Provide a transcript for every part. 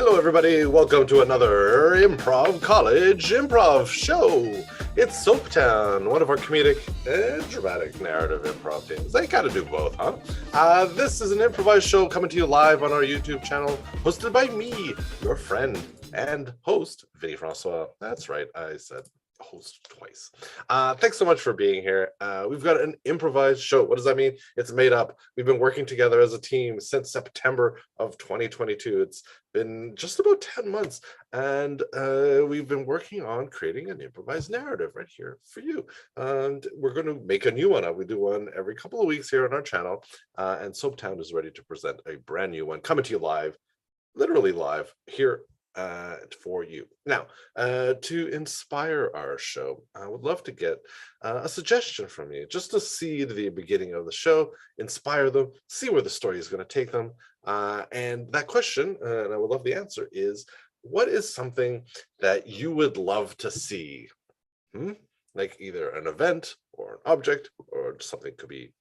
Hello, everybody. Welcome to another Improv College Improv Show. It's Soaptown, one of our comedic and dramatic narrative improv teams. They kind of do both, huh? This is an improvised show coming to you live on our YouTube channel, hosted by me, your friend and host, Vinny Francois. That's right, I said host twice. Thanks so much for being here. We've got an improvised show. What does that mean? It's made up. We've been working together as a team since September of 2022. It's been just about 10 months, and we've been working on creating an improvised narrative right here for you. And we're going to make a new one. We do one every couple of weeks here on our channel, and Soaptown is ready to present a brand new one coming to you live, literally live here for you. Now, to inspire our show, I would love to get a suggestion from you, just to see the beginning of the show, inspire them, see where the story is going to take them. And that question, and I would love the answer, is what is something that you would love to see? Like either an event or an object, or something could be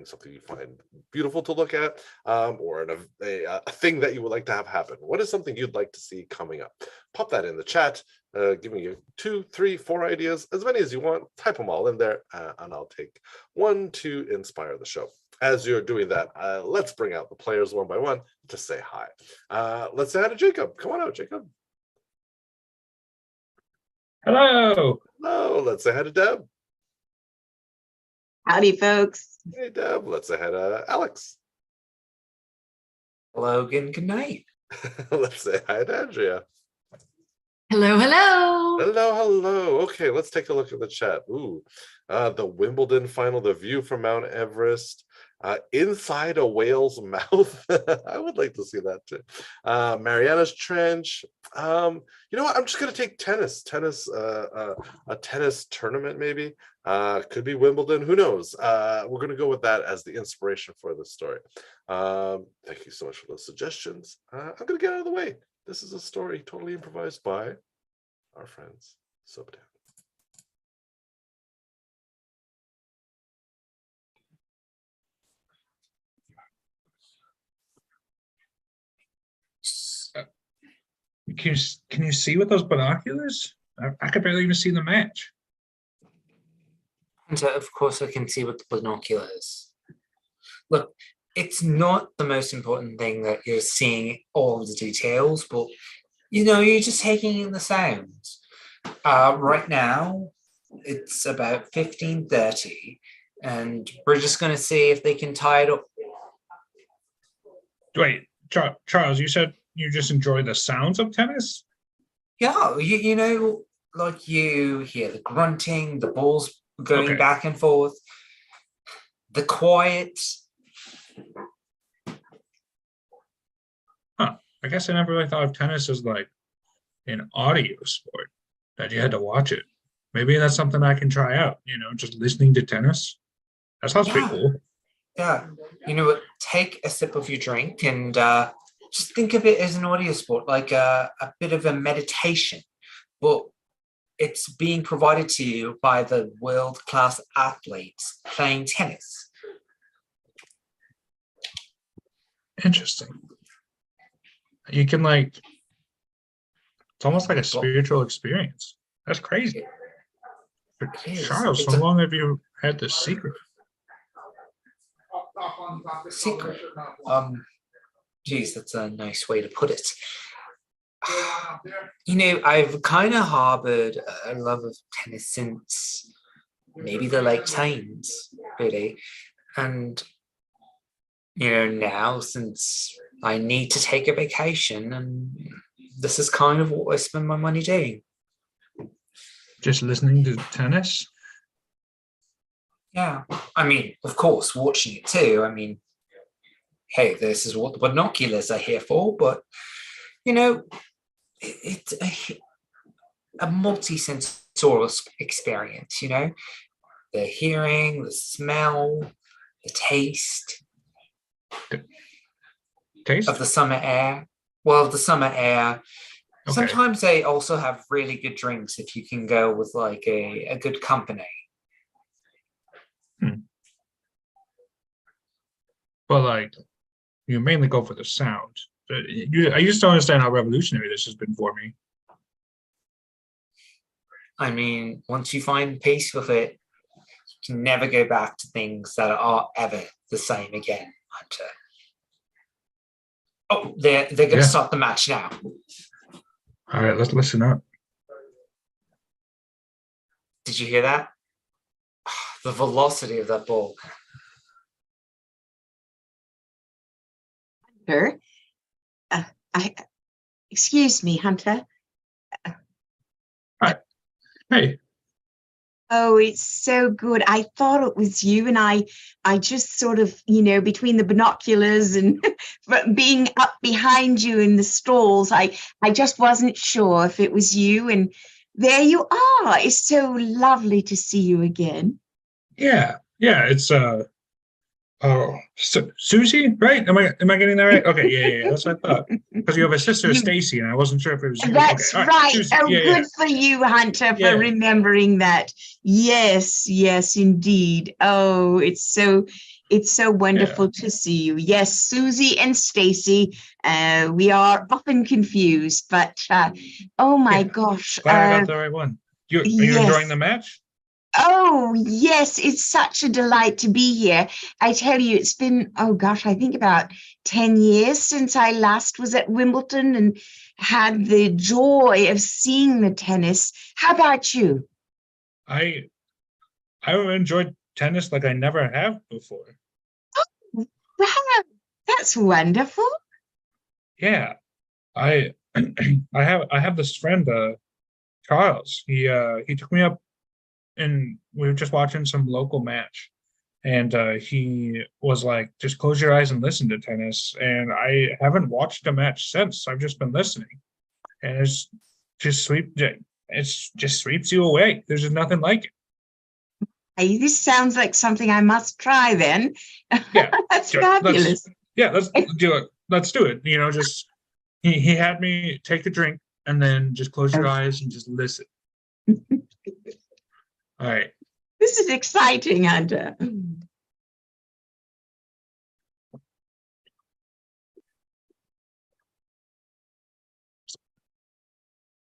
something you find beautiful to look at, or a thing that you would like to have happen. What is something you'd like to see coming up? Pop that in the chat. Give me 2, 3, 4 ideas, as many as you want. Type them all in there, and I'll take one to inspire the show. As you're doing that, let's bring out the players one by one to say hi. Let's say hi to Jacob. Come on out, Jacob. Hello. Hello. Let's say hi to Deb. Howdy, folks. Hey, Deb. Let's say hi to Alex. Hello again. Good night. Let's say hi to Andrea. Hello, hello. Hello, hello. Okay, let's take a look at the chat. Ooh, the Wimbledon final, the view from Mount Everest, inside a whale's mouth. I would like to see that too. Mariana's Trench. You know what? I'm just gonna take tennis. A tennis tournament maybe. Could be Wimbledon. Who knows? We're gonna go with that as the inspiration for the story. Thank you so much for those suggestions. I'm gonna get out of the way. This is a story totally improvised by our friends, Soaptown. Can you see with those binoculars? I could barely even see the match. And so, of course, I can see with the binoculars. Look, it's not the most important thing that you're seeing all of the details, but you're just taking in the sounds. Right now, it's about 15:30, and we're just going to see if they can tie it up. Wait, Charles, you said you just enjoy the sounds of tennis? Yeah, like you hear the grunting, the balls going back and forth, the quiet. I guess I never really thought of tennis as like an audio sport, that you had to watch it. Maybe that's something I can try out, just listening to tennis. That sounds pretty cool. Yeah. You know what? Take a sip of your drink and just think of it as an audio sport, like a bit of a meditation, but it's being provided to you by the world-class athletes playing tennis. Interesting. You can it's almost like a spiritual experience. That's crazy. Charles, how long have you had this secret? Secret? Geez, that's a nice way to put it. I've kind of harbored a love of tennis since maybe the late teens, really. And, now since I need to take a vacation, and this is kind of what I spend my money doing. Just listening to tennis? Yeah. I mean, of course, watching it too. I mean, hey, this is what the binoculars are here for, but, it's a multi-sensorial experience, the hearing, the smell, the taste of the summer air. Well, the summer air. Okay. Sometimes they also have really good drinks if you can go with like a good company. But you mainly go for the sound. I just don't understand how revolutionary this has been for me. I mean, once you find peace with it, you can never go back to things that are ever the same again, Hunter. Oh, they're going to start the match now. All right, let's listen up. Did you hear that? The velocity of that ball. Hunter, excuse me, Hunter. Hey, Oh, it's so good. I thought it was you, and I just sort of, between the binoculars and being up behind you in the stalls, I just wasn't sure if it was you. And there you are. It's so lovely to see you again. yeah, it's Susie, right? Am I getting that right? Okay, yeah. That's what I thought. Because you have a sister, Stacy, and I wasn't sure if it was you. That's Okay, all right. Susie. Oh, good for you, Hunter, for remembering that. Yes, indeed. Oh, it's so wonderful to see you. Yes, Susie and Stacy. We are often confused, but oh my gosh. Glad I got the right one. Are you enjoying the match? Oh, yes, it's such a delight to be here. I tell you, it's been, oh gosh, I think about 10 years since I last was at Wimbledon and had the joy of seeing the tennis. How about you? I enjoyed tennis like I never have before. Wow, that's wonderful. Yeah. I have this friend, Charles. He took me up and we were just watching some local match, and he was like, just close your eyes and listen to tennis. And I haven't watched a match since. I've just been listening, and it just sweeps you away. There's just nothing like it. Hey, this sounds like something I must try then. Yeah. That's fabulous. Let's do it. Let's do it. Just he had me take a drink and then just close your eyes and just listen. All right. This is exciting, Hunter.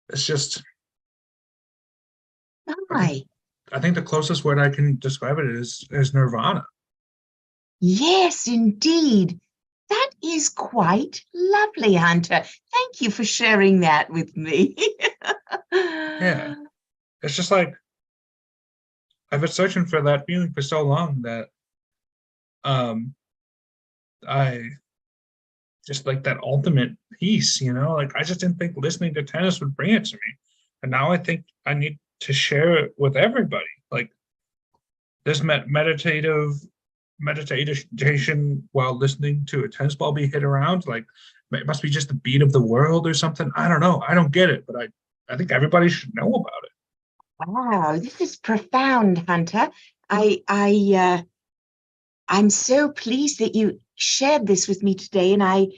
It's just. Hi. I think the closest word I can describe it is nirvana. Yes, indeed. That is quite lovely, Hunter. Thank you for sharing that with me. Yeah. It's just like I've been searching for that feeling for so long that I just like that ultimate peace, like I just didn't think listening to tennis would bring it to me. And now I think I need to share it with everybody. Like this meditation while listening to a tennis ball be hit around, like it must be just the beat of the world or something. I don't know. I don't get it, but I think everybody should know about it. Wow, this is profound, Hunter. I'm so pleased that you shared this with me today, and I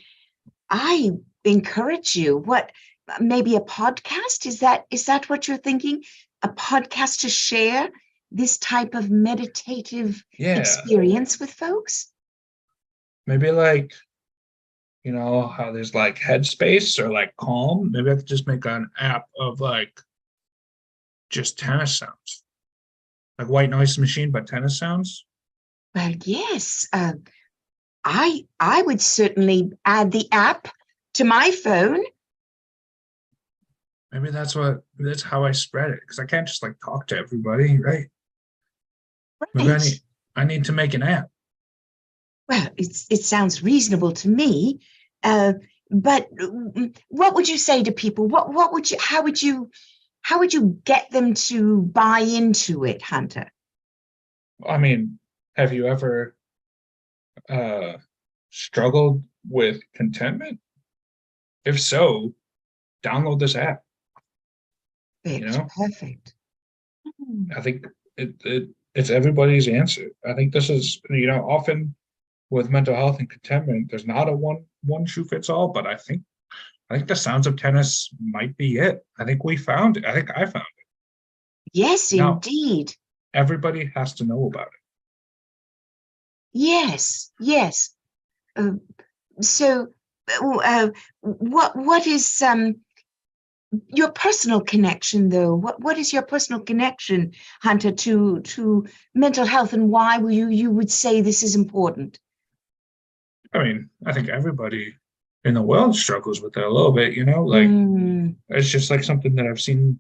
encourage you. What, maybe a podcast? Is that what you're thinking? A podcast to share this type of meditative experience with folks? Maybe like, how there's like Headspace or like Calm. Maybe I could just make an app of like just tennis sounds, like white noise machine, but tennis sounds. Well, yes. I would certainly add the app to my phone. Maybe that's how I spread it, because I can't just like talk to everybody, right? Maybe I need to make an app. Well, it sounds reasonable to me. But what would you say to people? How would you get them to buy into it, Hunter? I mean, have you ever struggled with contentment? If so, download this app. Perfect. I think it's everybody's answer. I think this is, often with mental health and contentment, there's not a one shoe fits all, but I think the sounds of tennis might be it. I think we found it. I think I found it. Yes, now, indeed. Everybody has to know about it. Yes. So what is your personal connection, though? What is your personal connection, Hunter, to mental health, and why you would say this is important? I mean, I think everybody in the world struggles with it a little bit, like it's just like something that I've seen,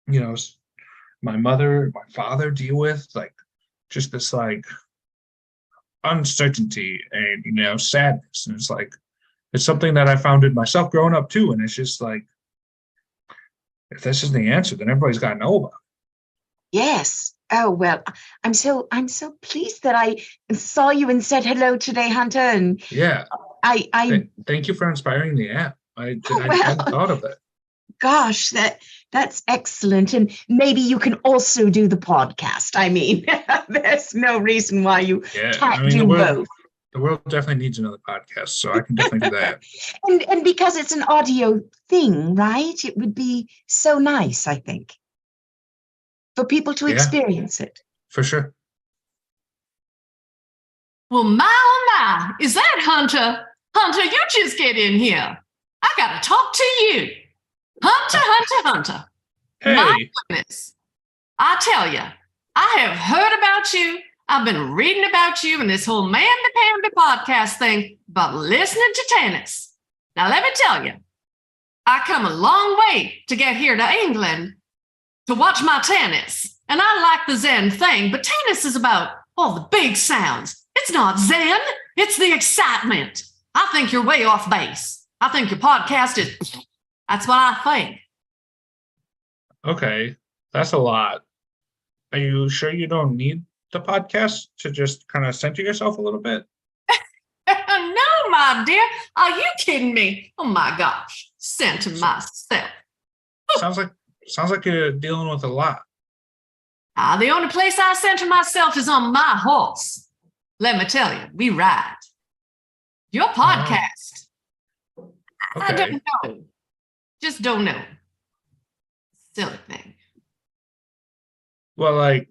my mother, my father deal with, like just this like uncertainty and sadness. And it's something that I found in myself growing up too. And it's just like, if this is the answer, then everybody's got to know about it. Yes. Oh, well, I'm so pleased that I saw you and said hello today, Hunter. And yeah, thank you for inspiring the app. I hadn't thought of it. Gosh, that's excellent. And maybe you can also do the podcast. I mean, there's no reason why you can't do both. The world definitely needs another podcast, so I can definitely do that. And because it's an audio thing, right? It would be so nice, I think, for people to experience it. For sure. Well, my oh my, is that Hunter? Hunter, you just get in here. I gotta talk to you. Hunter. Hey. My goodness. I tell you, I have heard about you. I've been reading about you and this whole man-to-panda podcast thing about listening to tennis. Now, let me tell you, I come a long way to get here to England to watch my tennis. And I like the Zen thing, but tennis is about all the big sounds. It's not Zen, it's the excitement. I think you're way off base. I think your podcast is, that's what I think. Okay, that's a lot. Are you sure you don't need the podcast to just kind of center yourself a little bit? No, my dear. Are you kidding me? Oh my gosh. Center myself. Sounds like you're dealing with a lot. The only place I center myself is on my horse. Let me tell you, we ride. Your podcast. Okay. I don't know. Just don't know. Silly thing. Well, like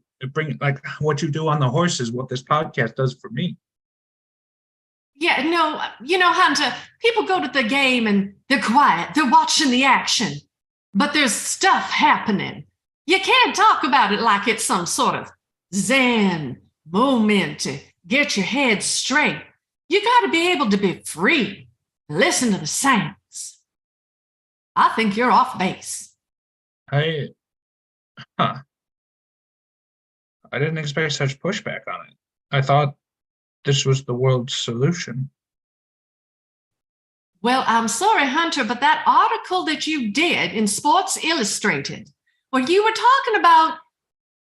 what you do on the horse is what this podcast does for me. Yeah, no, Hunter, people go to the game and they're quiet. They're watching the action. But there's stuff happening. You can't talk about it like it's some sort of Zen moment to get your head straight. You got to be able to be free. Listen to the sounds. I think you're off base. I didn't expect such pushback on it. I thought this was the world's solution. Well, I'm sorry, Hunter, but that article that you did in Sports Illustrated, where you were talking about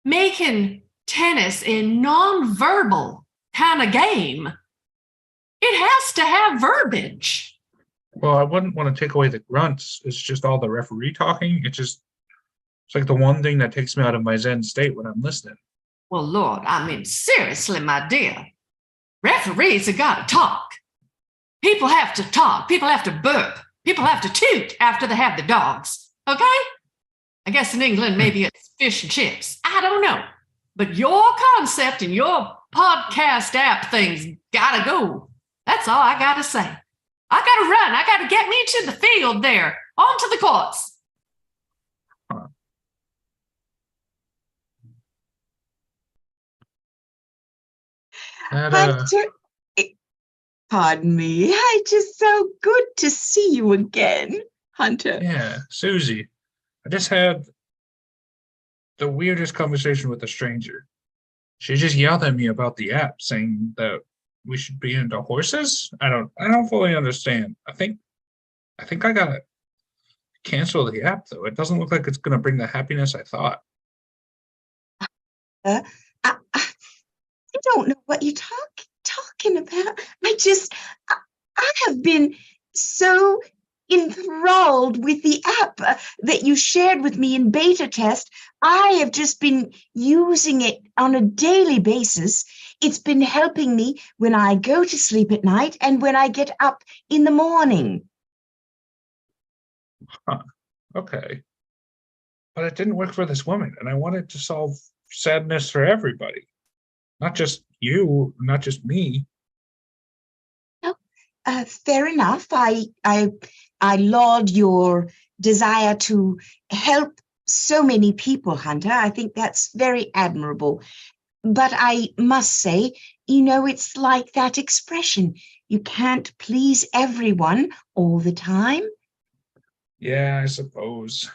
making tennis a non-verbal kind of game, it has to have verbiage. Well, I wouldn't want to take away the grunts. It's just all the referee talking. It's like the one thing that takes me out of my Zen state when I'm listening. Well, Lord, I mean, seriously, my dear, referees have got to talk. People have to talk. People have to burp. People have to toot after they have the dogs. Okay? I guess in England, maybe it's fish and chips. I don't know. But your concept and your podcast app thing's got to go. That's all I got to say. I got to run. I got to get me to the field there, onto the courts. Hunter, pardon me. It's just so good to see you again, Hunter. Yeah, Susie. I just had the weirdest conversation with a stranger. She just yelled at me about the app, saying that we should be into horses. I don't fully understand. I think I gotta cancel the app though. It doesn't look like it's gonna bring the happiness I thought. I don't know what you're talking about. I have been so enthralled with the app that you shared with me in beta test. I have just been using it on a daily basis. It's been helping me when I go to sleep at night and when I get up in the morning. Huh. Okay. But it didn't work for this woman, and I wanted to solve sadness for everybody. Not just you, not just me. Fair enough. I laud your desire to help so many people, Hunter. I think that's very admirable. But I must say, it's like that expression. You can't please everyone all the time. Yeah, I suppose.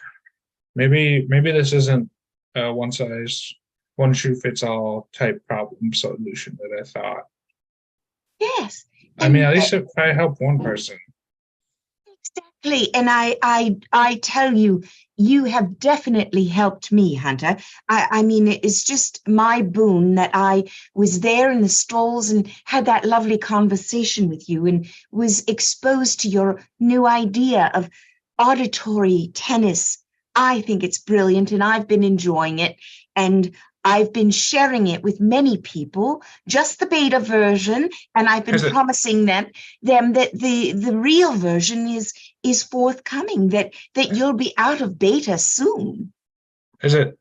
Maybe this isn't a one shoe fits all type problem solution that I thought. Yes. I mean, at least if I help one person. Exactly. And I tell you, you have definitely helped me, Hunter. I mean, it's just my boon that I was there in the stalls and had that lovely conversation with you and was exposed to your new idea of auditory tennis. I think it's brilliant and I've been enjoying it. And I've been sharing it with many people, just the beta version, and I've been promising them that the real version is forthcoming, that you'll be out of beta soon. Is it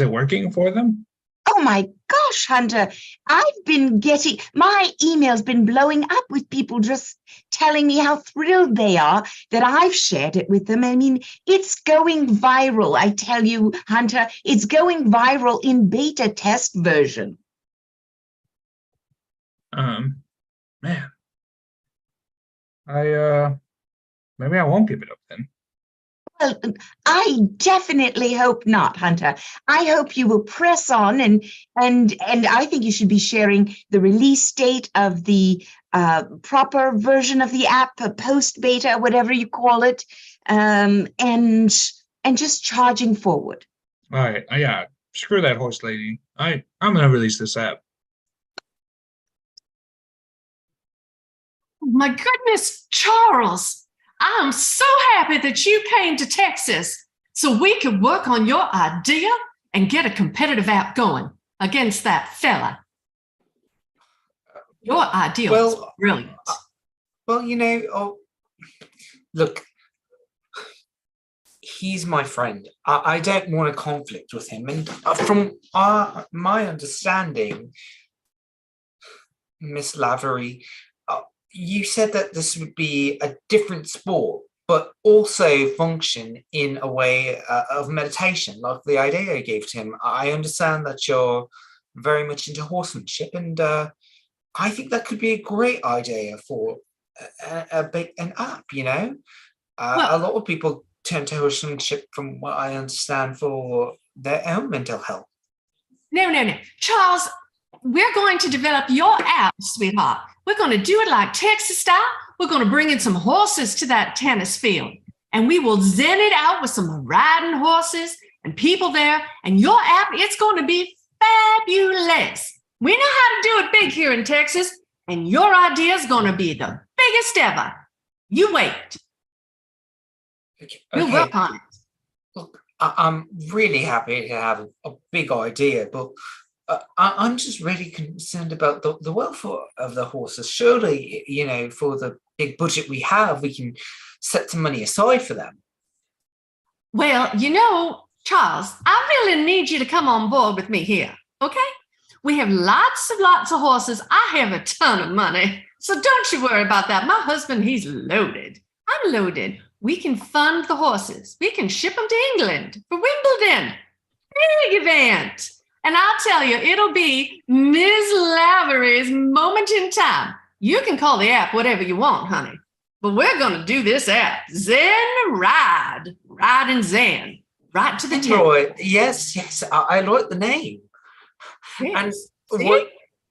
working for them? Oh my gosh, Hunter, I've been getting, my email's been blowing up with people just telling me how thrilled they are that I've shared it with them. I mean, it's going viral. I tell you, Hunter, it's going viral in beta test version. Man, maybe I won't give it up then. Well, I definitely hope not, Hunter. I hope you will press on, and I think you should be sharing the release date of the proper version of the app, post beta, whatever you call it, and just charging forward. All right, yeah, screw that horse lady. I'm gonna release this app. My goodness, Charles, I'm so happy that you came to Texas so we could work on your idea and get a competitive app going against that fella. Your idea was brilliant. Well, look, he's my friend. I don't want a conflict with him. And from my understanding, Miss Lavery, you said that this would be a different sport, but also function in a way of meditation, like the idea I gave to him. I understand that you're very much into horsemanship, and I think that could be a great idea for an app, a lot of people turn to horsemanship, from what I understand, for their own mental health. No. Charles, we're going to develop your app, sweetheart. We're going to do it like Texas style. We're going to bring in some horses to that tennis field, and we will zen it out with some riding horses and people there. And your app, it's going to be fabulous. We know how to do it big here in Texas, and your idea is going to be the biggest ever. You wait. Okay. We'll work on it. Look, I'm really happy to have a big idea, but I'm just really concerned about the welfare of the horses. Surely, for the big budget we have, we can set some money aside for them. Well, Charles, I really need you to come on board with me here, okay? We have lots of horses. I have a ton of money. So don't you worry about that. My husband, he's loaded. I'm loaded. We can fund the horses. We can ship them to England for Wimbledon. Big event. And I'll tell you, it'll be Ms. Lavery's moment in time. You can call the app whatever you want, honey. But we're going to do this app. Zen Ride. Ride and Zen. Right to the tip. Right. Yes. I like the name. Yes. And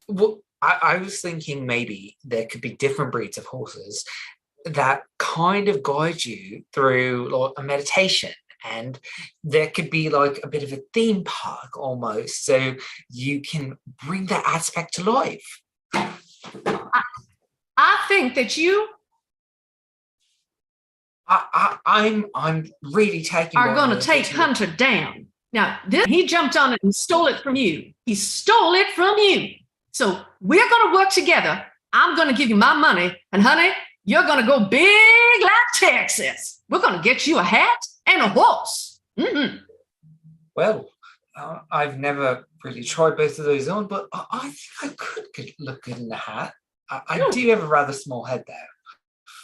what I was thinking, maybe there could be different breeds of horses that kind of guide you through like a meditation. And there could be like a bit of a theme park almost, so you can bring that aspect to life. I think that you I'm really taking. are going to take Hunter down. Now, he jumped on it and stole it from you. He stole it from you. So we're going to work together. I'm going to give you my money, and honey, you're going to go big like Texas. We're going to get you a hat and a horse. Mm-hmm. Well, I've never really tried both of those on, but I think I could look good in the hat. I do have a rather small head, though.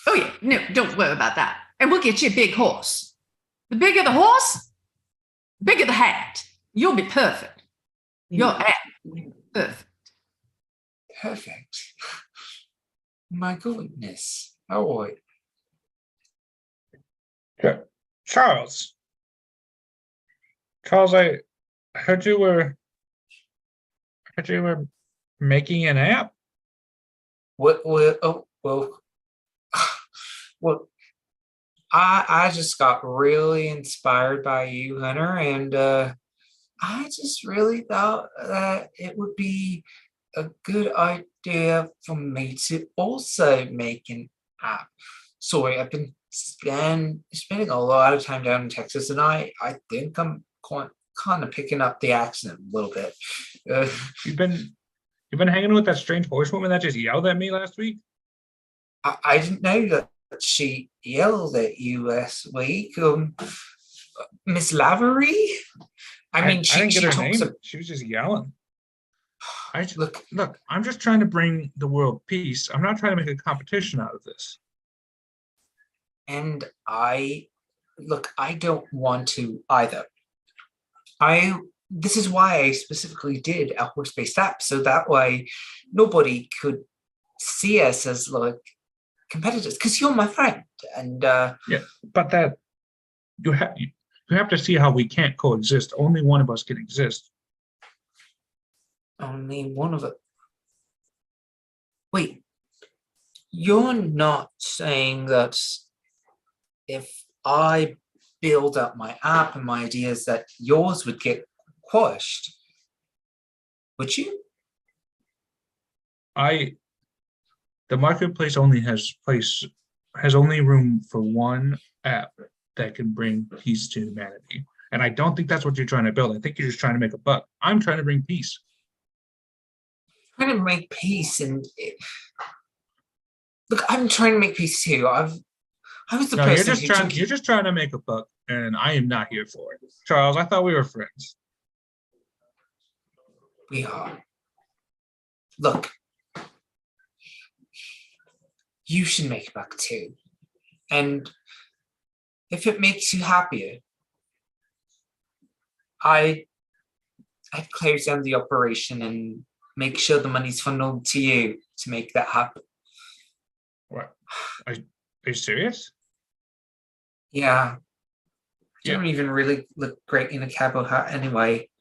Oh, yeah. No, don't worry about that. And we'll get you a big horse. The bigger the horse, the bigger the hat. You'll be perfect. You're absolutely perfect. Perfect. My goodness. Oh, Charles. Charles, I heard you were making an app. well, I just got really inspired by you, Hunter, and I just really thought that it would be a good idea for me to also make an app. Sorry, I've been spending a lot of time down in Texas, and I think I'm kind of picking up the accent a little bit. You've been hanging with that strange horsewoman that just yelled at me last week? I didn't know that she yelled at you last week. Miss Lavery? I mean, I didn't she get her talks. name. She was just yelling. Look, I'm just trying to bring the world peace. I'm not trying to make a competition out of this. and I don't want to either. This is why I specifically did a horse-based app, so that way nobody could see us as like competitors, because you're my friend, and Yeah, but that you have to see how we can't coexist. Only one of us can exist. only one of it. Wait, you're not saying that if I build up my app and my ideas that yours would get quashed, would you? The marketplace only has only room for one app that can bring peace to humanity. And I don't think that's what you're trying to build. I think you're just trying to make a buck. I'm trying to bring peace. Trying to make peace, and look, I'm trying to make peace too. I was the No, person who took you're just trying to make a buck, and I am not here for it. Charles, I thought we were friends. We are. Look, you should make a buck too, and if it makes you happier, I'd close down the operation and make sure the money's funneled to you to make that happen. What? Are you serious? Yeah. You Yeah. don't even really look great in a cowboy hat anyway.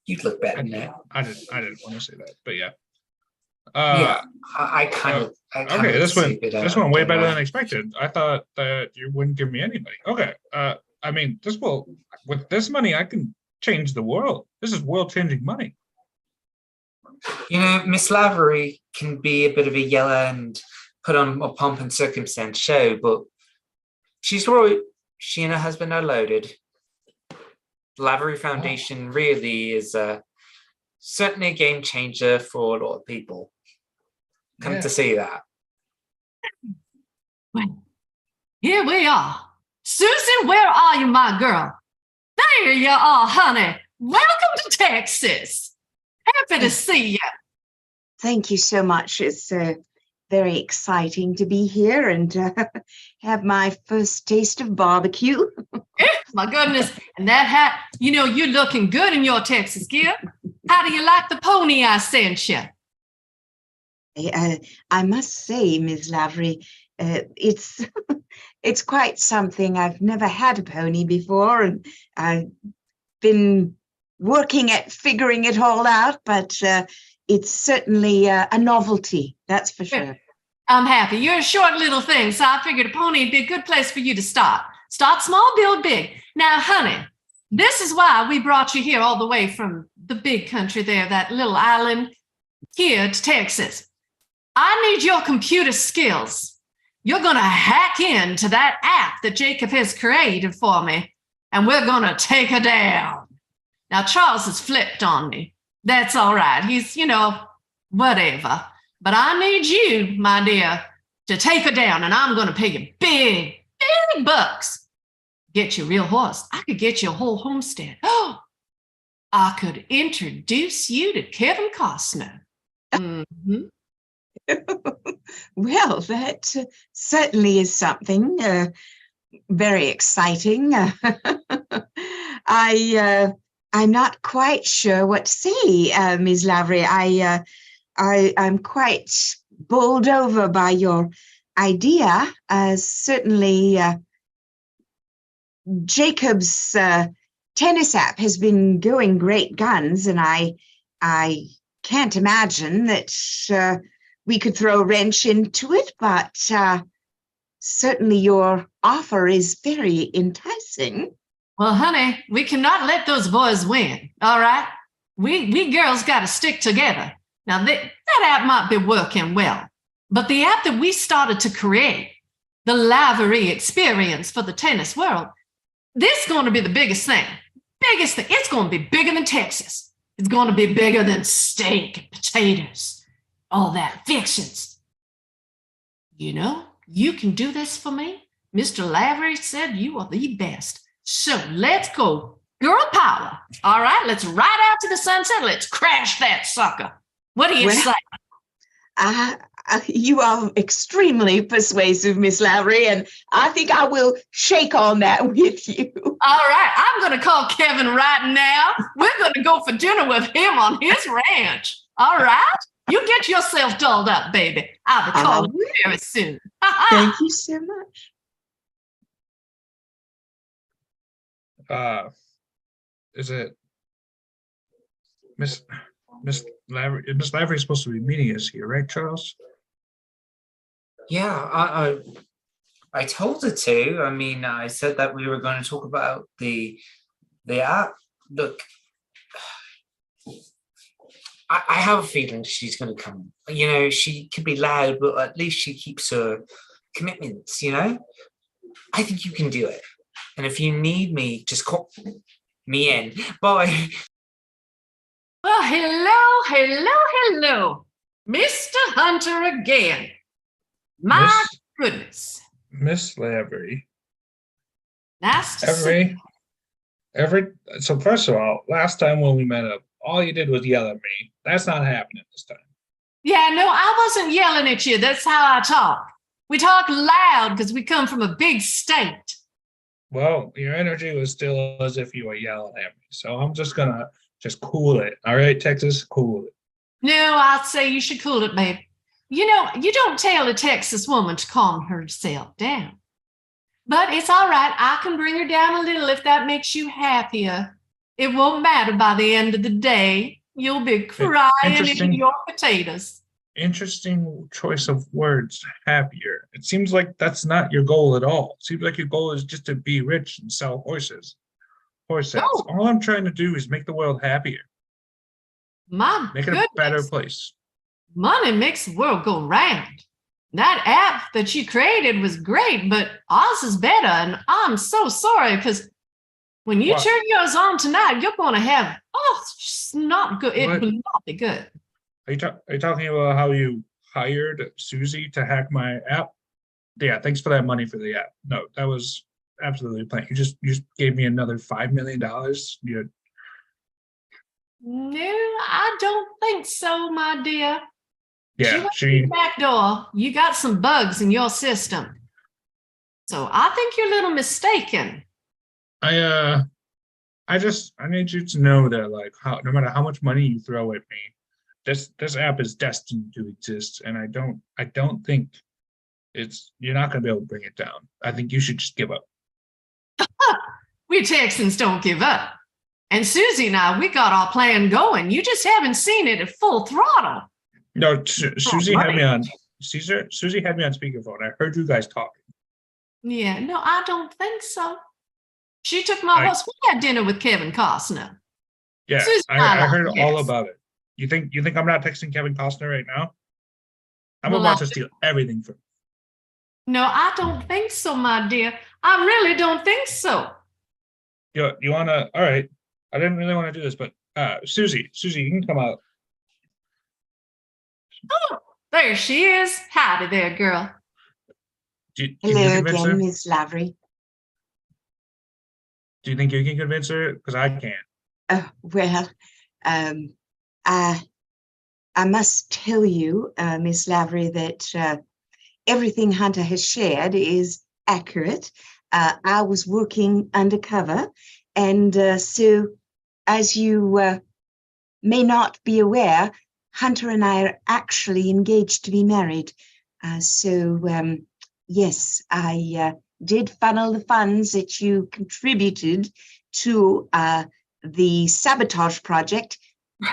You'd look better in it. I didn't want to say that, but yeah. Yeah, I kind of. Okay, this went way better than expected. I thought that you wouldn't give me any money. Okay. I mean, with this money, I can change the world. This is world-changing money. You know, Miss Lavery can be a bit of a yeller and put on a pomp and circumstance show, but she's right. She and her husband are loaded. The Lavery Foundation really is certainly a game changer for a lot of people. Come to see that. Well, here we are. Susan, where are you, my girl? There you are, honey. Welcome to Texas. Happy to see you. Thank you so much. It's very exciting to be here and have my first taste of barbecue. My goodness. And that hat, you're looking good in your Texas gear. How do you like the pony I sent you? I must say, Ms. Lavery, it's it's quite something. I've never had a pony before, and I've been working at figuring it all out, but it's certainly a novelty, that's for sure. I'm happy. You're a short little thing, so I figured a pony would be a good place for you to start. Start small, build big. Now, honey, this is why we brought you here all the way from the big country there, that little island, here to Texas. I need your computer skills. You're going to hack into that app that Jacob has created for me, and we're going to take her down. Now, Charles has flipped on me. That's all right. He's, whatever. But I need you, my dear, to take her down, and I'm going to pay you big, big bucks. Get you a real horse. I could get you a whole homestead. Oh, I could introduce you to Kevin Costner. Mm-hmm. Well, that certainly is something very exciting. I'm not quite sure what to say, Ms. Lavery. I'm quite bowled over by your idea. Certainly, Jacob's tennis app has been going great guns, and I can't imagine that we could throw a wrench into it, but certainly your offer is very enticing. Well, honey, we cannot let those boys win. All right, we girls got to stick together. Now that app might be working well, but the app that we started to create, the Lavery experience for the tennis world, this is going to be the biggest thing. Biggest thing. It's going to be bigger than Texas. It's going to be bigger than steak and potatoes, all that fictions. You know, you can do this for me. Mr. Lavery said you are the best. So let's go. Girl power. All right, let's ride out to the sunset. Let's crash that sucker. What do you say? You are extremely persuasive, Miss Lavery, and I think I will shake on that with you. All right, I'm going to call Kevin right now. We're going to go for dinner with him on his ranch. All right? You get yourself dolled up, baby. I'll be calling you very soon. Thank you so much. Is it Miss Lavery? Miss Lavery is supposed to be meeting us here, right, Charles? Yeah, I told her to. I mean, I said that we were going to talk about the app. Look, I have a feeling she's going to come. You know, she can be loud, but at least she keeps her commitments, you know? I think you can do it. And if you need me, just call me in. Bye. Well, hello. Mr. Hunter again. My goodness. Miss Lavery. Nice to see. So first of all, last time when we met up, all you did was yell at me. That's not happening this time. Yeah, no, I wasn't yelling at you. That's how I talk. We talk loud because we come from a big state. Well, your energy was still as if you were yelling at me. So I'm just gonna cool it. All right, Texas, cool it. No, I'd say you should cool it, babe. You know, you don't tell a Texas woman to calm herself down. But it's all right. I can bring her down a little if that makes you happier. It won't matter by the end of the day. You'll be crying in your potatoes. Interesting choice of words, happier. It seems like that's not your goal at all. It seems like your goal is just to be rich and sell horses. Horses. No. All I'm trying to do is make the world happier. Make it a better place. Money makes the world go round. That app that you created was great, but ours is better. And I'm so sorry because when you turn yours on tonight, you're going to have, it's just not good. It will not be good. Are you talking about how you hired Susie to hack my app? Yeah, thanks for that money for the app. No, that was absolutely plain. You just gave me another $5 million. No, I don't think so, my dear. Yeah, back door. You got some bugs in your system. So I think you're a little mistaken. I need you to know that, like, no matter how much money you throw at me, this app is destined to exist, and I don't think you're not gonna be able to bring it down. I think you should just give up. We Texans don't give up. And Susie and I, we got our plan going. You just haven't seen it at full throttle. No, Susie had me on Susie had me on speakerphone. I heard you guys talking. Yeah, no, I don't think so. She took my horse. We had dinner with Kevin Costner. Yeah, Susie I heard all about it. You think I'm not texting Kevin Costner right now? I'm about to steal everything from you. No, I don't think so, my dear. I really don't think so. You wanna? All right. I didn't really want to do this, but Susie, you can come out. Oh, there she is. Howdy there, girl. Hello again, Miss Lavery. Do you think you can convince her? Because I can't. Well, I must tell you, Miss Lavery, that everything Hunter has shared is accurate. I was working undercover, and so as you may not be aware, Hunter and I are actually engaged to be married. Yes, I did funnel the funds that you contributed to the sabotage project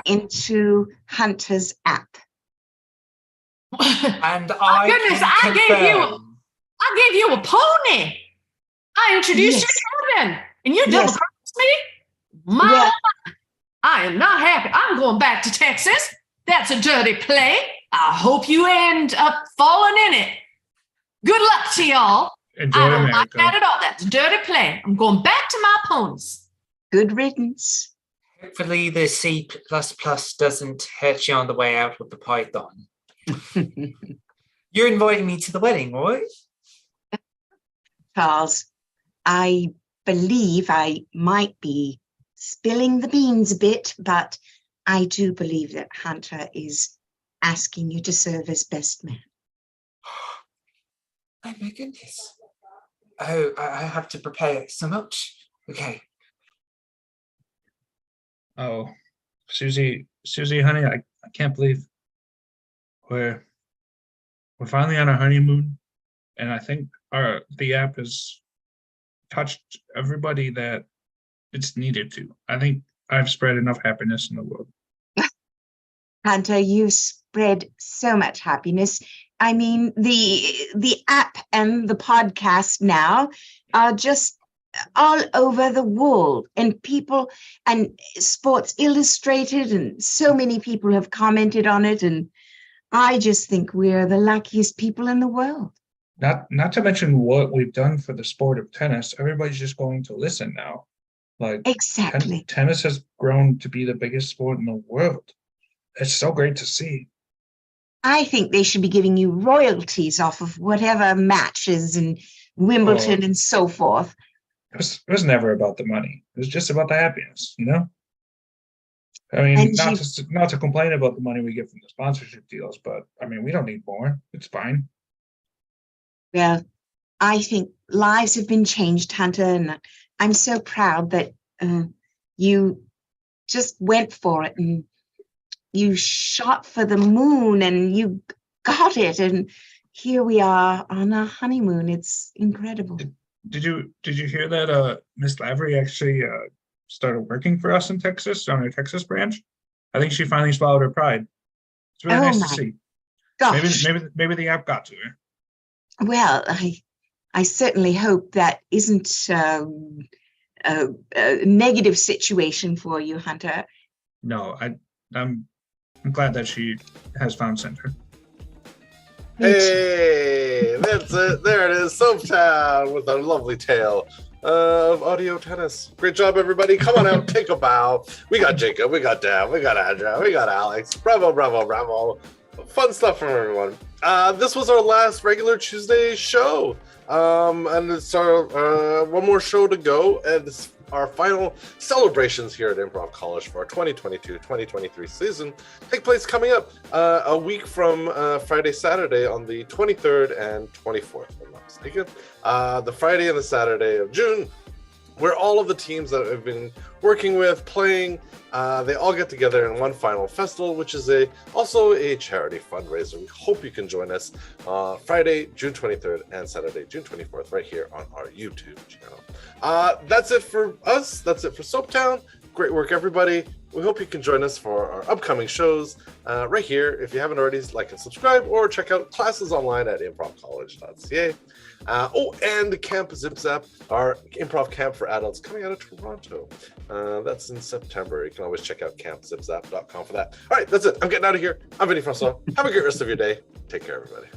into Hunter's app. And My goodness, I gave you a pony. I introduced you to Kevin, and you double crossed me. My, I am not happy. I'm going back to Texas. That's a dirty play. I hope you end up falling in it. Good luck to y'all. Enjoy I don't America. like that at all. That's a dirty play. I'm going back to my ponies. Good riddance. Hopefully the C++ doesn't hurt you on the way out with the Python. You're inviting me to the wedding, right? Charles, I believe I might be spilling the beans a bit, but I do believe that Hunter is asking you to serve as best man. Oh my goodness. Oh, I have to prepare so much. Okay. Oh, Susie, honey, I can't believe we're finally on our honeymoon, and I think the app has touched everybody that it's needed to. I think I've spread enough happiness in the world. Hunter, you spread so much happiness. I mean, the app and the podcast now are just all over the world, and people and Sports Illustrated and so many people have commented on it, and I just think we're the luckiest people in the world. Not to mention what we've done for the sport of tennis. Everybody's just going to listen now. Like Exactly. tennis has grown to be the biggest sport in the world. It's so great to see. I think they should be giving you royalties off of whatever matches and Wimbledon and so forth. It was never about the money. It was just about the happiness, you know? I mean, And not to complain about the money we get from the sponsorship deals, but I mean, we don't need more. It's fine. Well, I think lives have been changed, Hunter, and I'm so proud that you just went for it and you shot for the moon and you got it, and here we are on our honeymoon. It's incredible. Did you hear that Miss Lavery actually started working for us in Texas on our Texas branch? I think she finally swallowed her pride. It's really nice to see. Gosh. Maybe the app got to her. Well, I certainly hope that isn't a negative situation for you, Hunter. No, I'm glad that she has found center. Hey, that's it. There it is. Soaptown with a lovely tale of audio tennis. Great job, everybody. Come on out, take a bow. We got Jacob, we got Dan, we got Andrea, we got Alex. Bravo, bravo, bravo. Fun stuff from everyone. This was our last regular Tuesday show. And it's our one more show to go, and it's our final celebrations here at Improv College for our 2022-2023 season. Take place coming up a week from Friday, Saturday on the 23rd and 24th, if I'm not mistaken. The Friday and the Saturday of June, where all of the teams that I've been working with, playing, they all get together in one final festival, which is also a charity fundraiser. We hope you can join us Friday, June 23rd and Saturday, June 24th, right here on our YouTube channel. That's it for us. That's it for Soaptown. Great work, everybody. We hope you can join us for our upcoming shows right here. If you haven't already, like and subscribe, or check out classes online at improvcollege.ca. And Camp Zip Zap, our improv camp for adults coming out of Toronto. That's in September. You can always check out campzipzap.com for that. All right, that's it. I'm getting out of here. I'm Vinny Francois. Have a great rest of your day. Take care, everybody.